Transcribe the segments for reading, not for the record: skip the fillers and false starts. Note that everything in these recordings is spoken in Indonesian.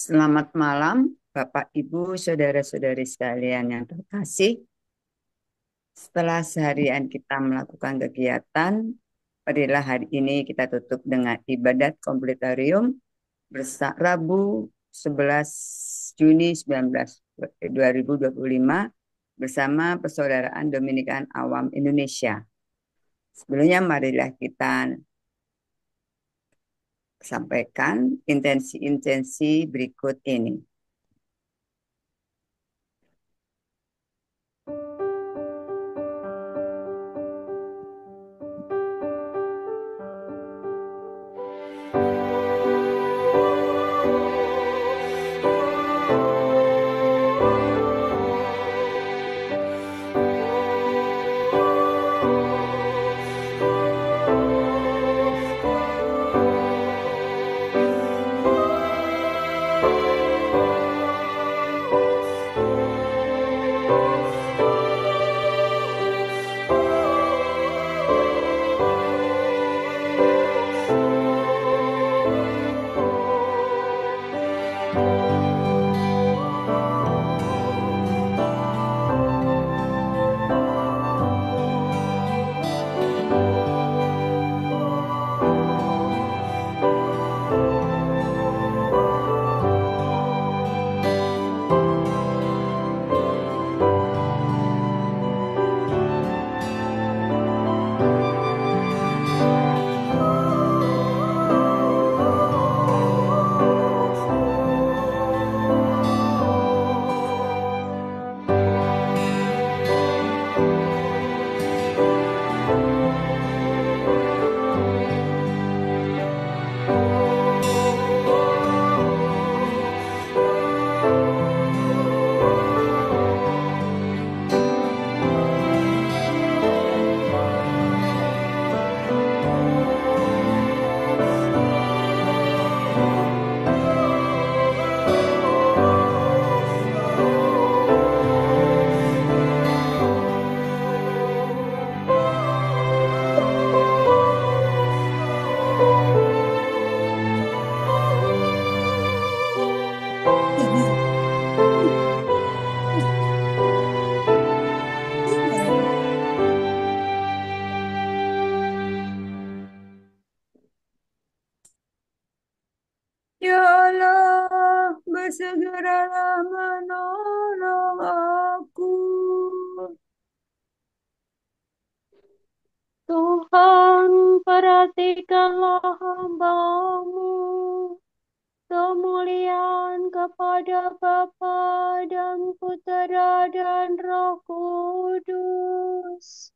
Selamat malam, Bapak, Ibu, saudara-saudari sekalian yang terkasih. Setelah seharian kita melakukan kegiatan, marilah hari ini kita tutup dengan ibadat komplitorium Rabu 11 Juni 2025 bersama Persaudaraan Dominikan Awam Indonesia. Sebelumnya marilah kita sampaikan intensi-intensi berikut ini. Ya Allah, bersegeralah menolong aku. Tuhan, perhatikanlah hamba-Mu, kemuliaan kepada Bapa dan Putera dan Roh Kudus,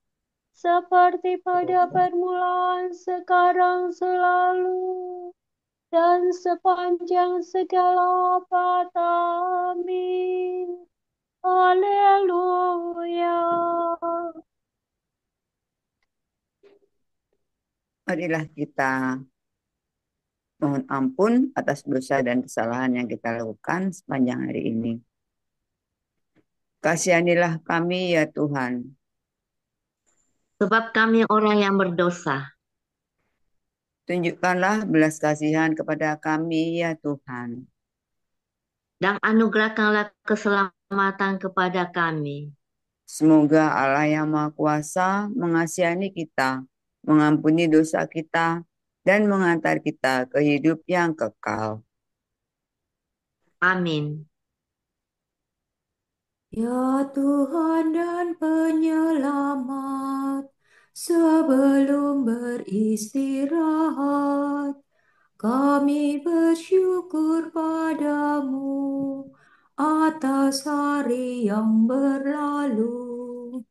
seperti pada permulaan, sekarang, selalu, dan sepanjang segala abad. Amin. Haleluya. Marilah kita mohon ampun atas dosa dan kesalahan yang kita lakukan sepanjang hari ini. Kasihanilah kami ya Tuhan. Sebab kami orang yang berdosa. Tunjukkanlah belas kasihan kepada kami ya Tuhan. Dan anugerahkanlah keselamatan kepada kami. Semoga Allah yang Maha Kuasa mengasihani kita, mengampuni dosa kita, dan mengantar kita ke hidup yang kekal. Amin. Ya Tuhan dan Penyelamat, sebelum beristirahat, kami bersyukur padamu atas hari yang berlalu.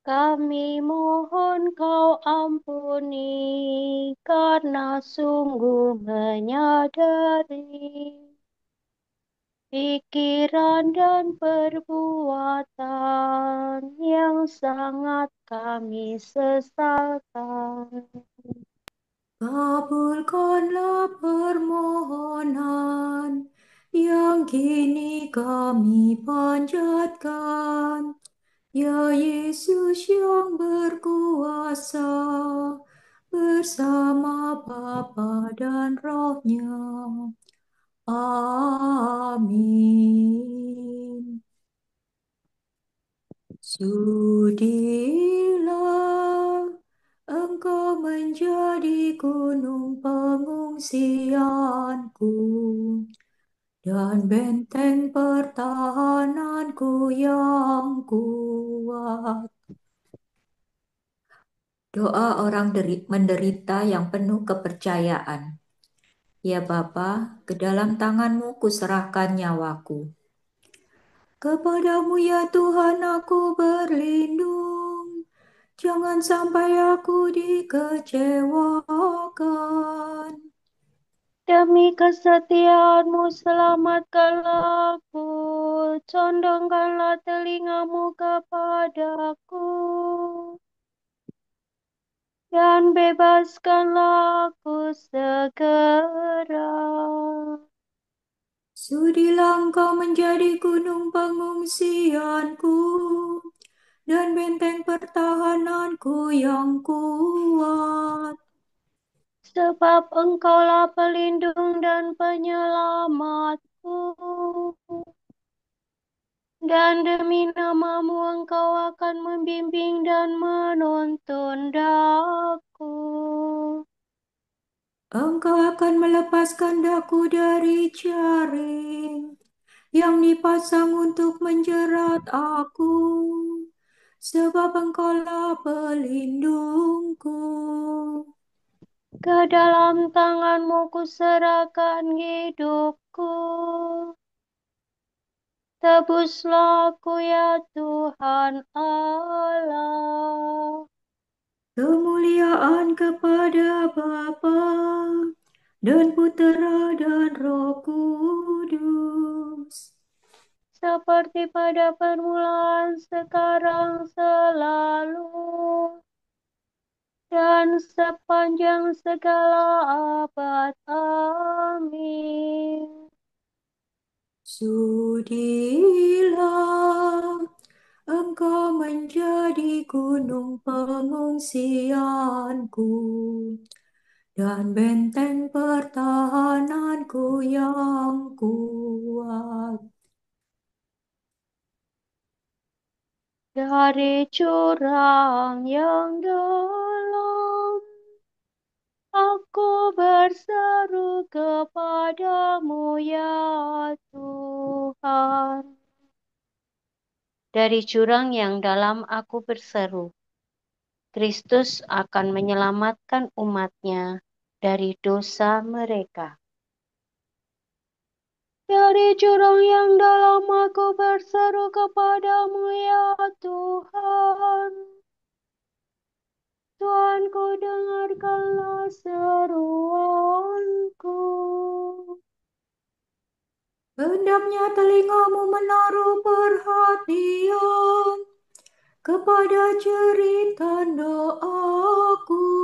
Kami mohon Kau ampuni karena sungguh menyadari pikiran dan perbuatan yang sangat kami sesalkan. Kabulkanlah permohonan yang kini kami panjatkan. Ya Yesus yang berkuasa bersama Bapa dan Roh-Nya, Amin. Sudilah Engkau menjadi gunung pengungsianku dan benteng pertahananku yang kuat. Doa orang menderita yang penuh kepercayaan. Ya Bapa, ke dalam tangan-Mu kuserahkan nyawaku. Kepadamu ya Tuhan aku berlindung. Jangan sampai aku dikecewakan. Demi kesetiaan-Mu selamatkanlah aku, condongkanlah telinga-Mu kepadaku, dan bebaskanlah aku segera. Sudilah Engkau menjadi gunung pengungsianku dan benteng pertahananku yang kuat. Sebab Engkaulah pelindung dan penyelamatku, dan demi nama-Mu Engkau akan membimbing dan menuntun daku. Engkau akan melepaskan daku dari jaring yang dipasang untuk menjerat aku, sebab Engkaulah pelindungku. Ke dalam tangan-Mu kuserahkan hidupku. Tebuslah aku ya Tuhan Allah. Kemuliaan kepada Bapa dan Putera dan Roh Kudus. Seperti pada permulaan, sekarang, selalu, dan sepanjang segala abad. Amin. Sudilah Engkau menjadi gunung pengungsianku dan benteng pertahananku yang kuat. Dari jurang yang dalam, aku berseru kepadamu ya Tuhan. Dari jurang yang dalam aku berseru. Kristus akan menyelamatkan umat-Nya dari dosa mereka. Dari jurang yang dalam aku berseru kepadamu ya Tuhan. Tuhanku, dengarkanlah seruanku. Hendaknya telingamu menaruh perhatian kepada jeritan doaku.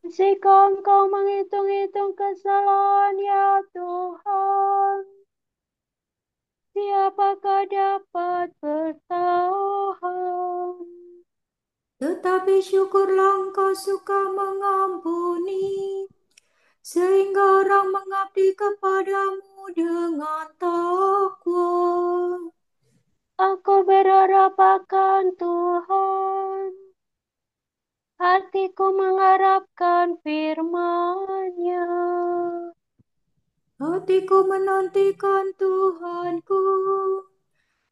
Jika Engkau menghitung-hitung kesalahan ya Tuhan, siapakah dapat bertahan? Tetapi syukurlah Engkau suka mengampuni, sehingga orang mengabdi kepadamu dengan takwa. Aku berharap akan Tuhan. Hatiku mengharapkan firman-Nya. Hatiku menantikan Tuhanku,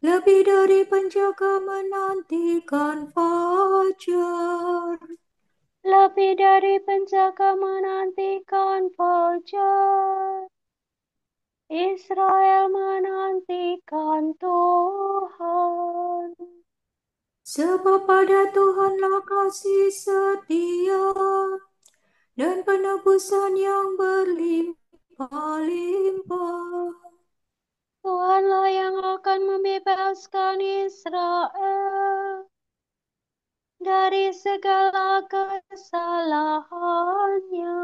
lebih dari penjaga menantikan fajar. Lebih dari penjaga menantikan fajar. Israel menantikan Tuhan. Sebab pada Tuhanlah kasih setia dan penebusan yang berlimpah-limpah. Tuhanlah yang akan membebaskan Israel dari segala kesalahannya.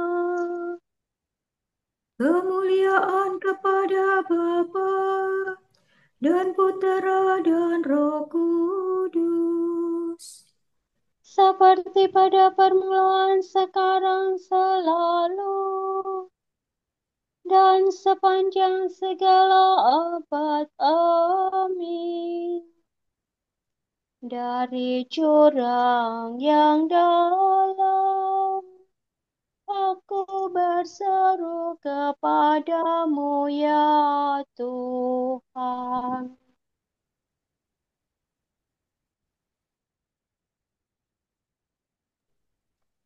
Kemuliaan kepada Bapa dan Putera dan Roh Kudus. Seperti pada permulaan, sekarang, selalu, dan sepanjang segala abad. Amin. Dari jurang yang dalam, aku berseru kepadamu ya Tuhan.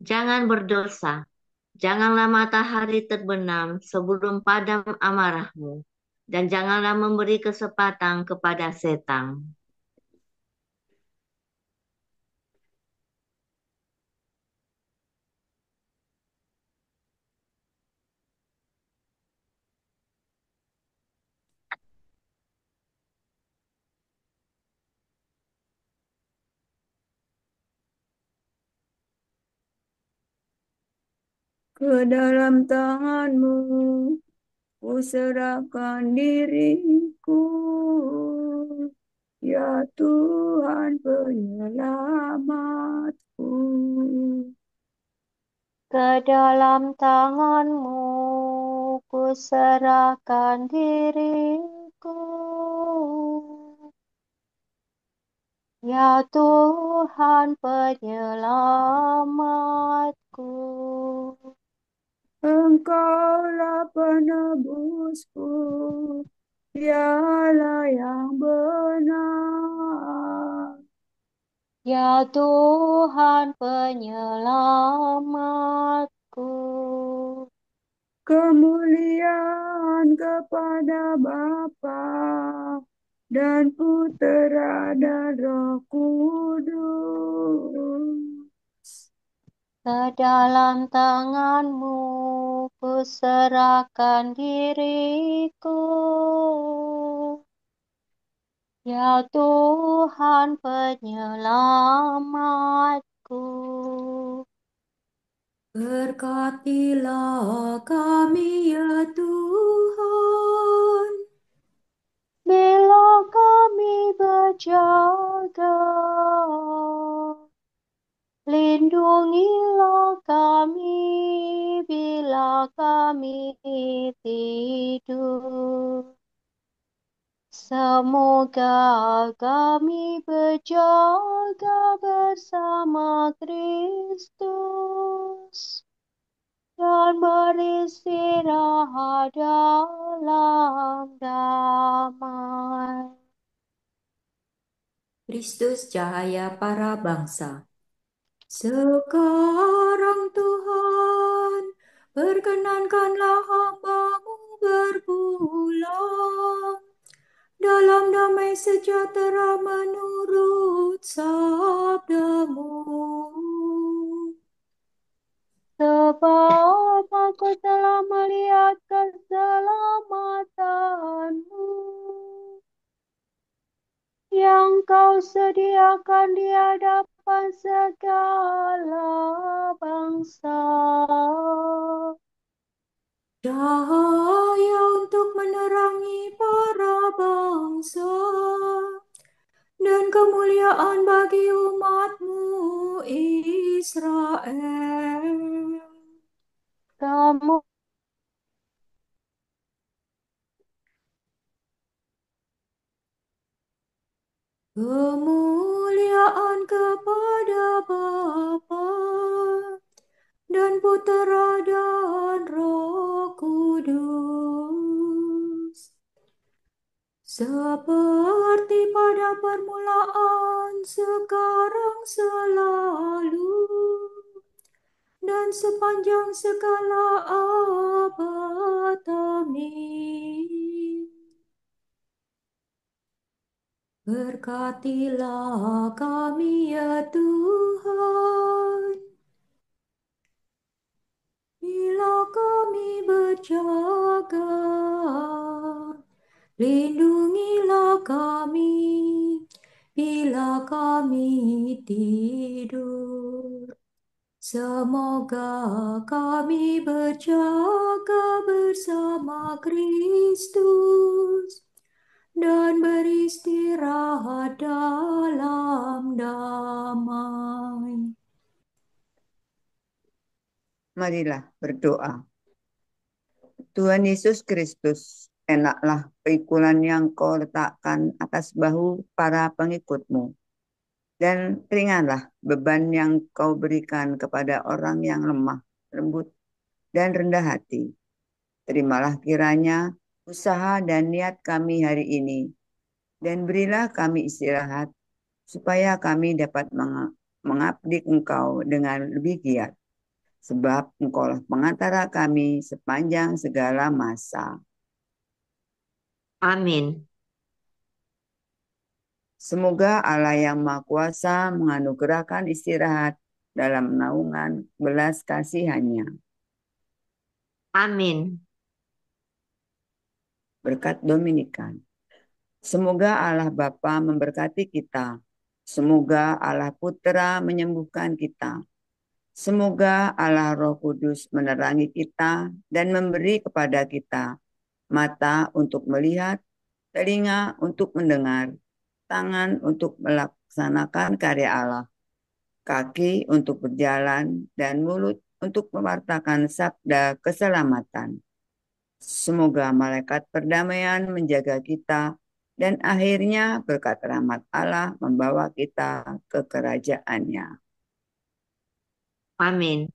Jangan berdosa. Janganlah matahari terbenam sebelum padam amarahmu. Dan janganlah memberi kesempatan kepada setan. Ke dalam tangan-Mu ku serahkan diriku, ya Tuhan penyelamatku. Ke dalam tangan-Mu ku serahkan diriku, ya Tuhan penyelamatku. Engkaulah penebusku, dialah yang benar. Ya Tuhan penyelamatku. Kemuliaan kepada Bapa dan Putera dan Roh Kudus. Ke dalam tangan-Mu ku serahkan diriku, ya Tuhan penyelamatku. Berkatilah kami ya Tuhan. Bila kami berjaga, lindungilah kami bila kami tidur. Semoga kami berjaga bersama Kristus dan beristirahat dalam damai. Kristus cahaya para bangsa. Sekarang Tuhan, perkenankanlah hamba-Mu berpulang dalam damai sejahtera menurut sabda-Mu. Sebab aku telah melihat keselamatan-Mu yang Kau sediakan di hadapan segala bangsa. Cahaya untuk menerangi para bangsa dan kemuliaan bagi umat-Mu Israel. Kamu Kemuliaan kepada Bapa dan Putera dan Roh Kudus, seperti pada permulaan, sekarang, selalu, dan sepanjang segala abad. Amin. Berkatilah kami ya Tuhan, bila kami berjaga, lindungilah kami bila kami tidur. Semoga kami berjaga bersama Kristus dan beristirahat dalam damai. Marilah berdoa. Tuhan Yesus Kristus, enaklah pikulan yang kau letakkan atas bahu para pengikutmu, dan ringanlah beban yang kau berikan kepada orang yang lemah, lembut, dan rendah hati. Terimalah kiranya usaha dan niat kami hari ini, dan berilah kami istirahat, supaya kami dapat mengabdi Engkau dengan lebih giat. Sebab Engkaulah pengantara kami sepanjang segala masa. Amin. Semoga Allah yang Maha Kuasa menganugerahkan istirahat dalam naungan belas kasihannya. Amin. Berkat Dominikan. Semoga Allah Bapa memberkati kita. Semoga Allah Putra menyembuhkan kita. Semoga Allah Roh Kudus menerangi kita dan memberi kepada kita mata untuk melihat, telinga untuk mendengar, tangan untuk melaksanakan karya Allah, kaki untuk berjalan, dan mulut untuk mewartakan sabda keselamatan. Semoga malaikat perdamaian menjaga kita, dan akhirnya berkat rahmat Allah membawa kita ke kerajaannya. Amin.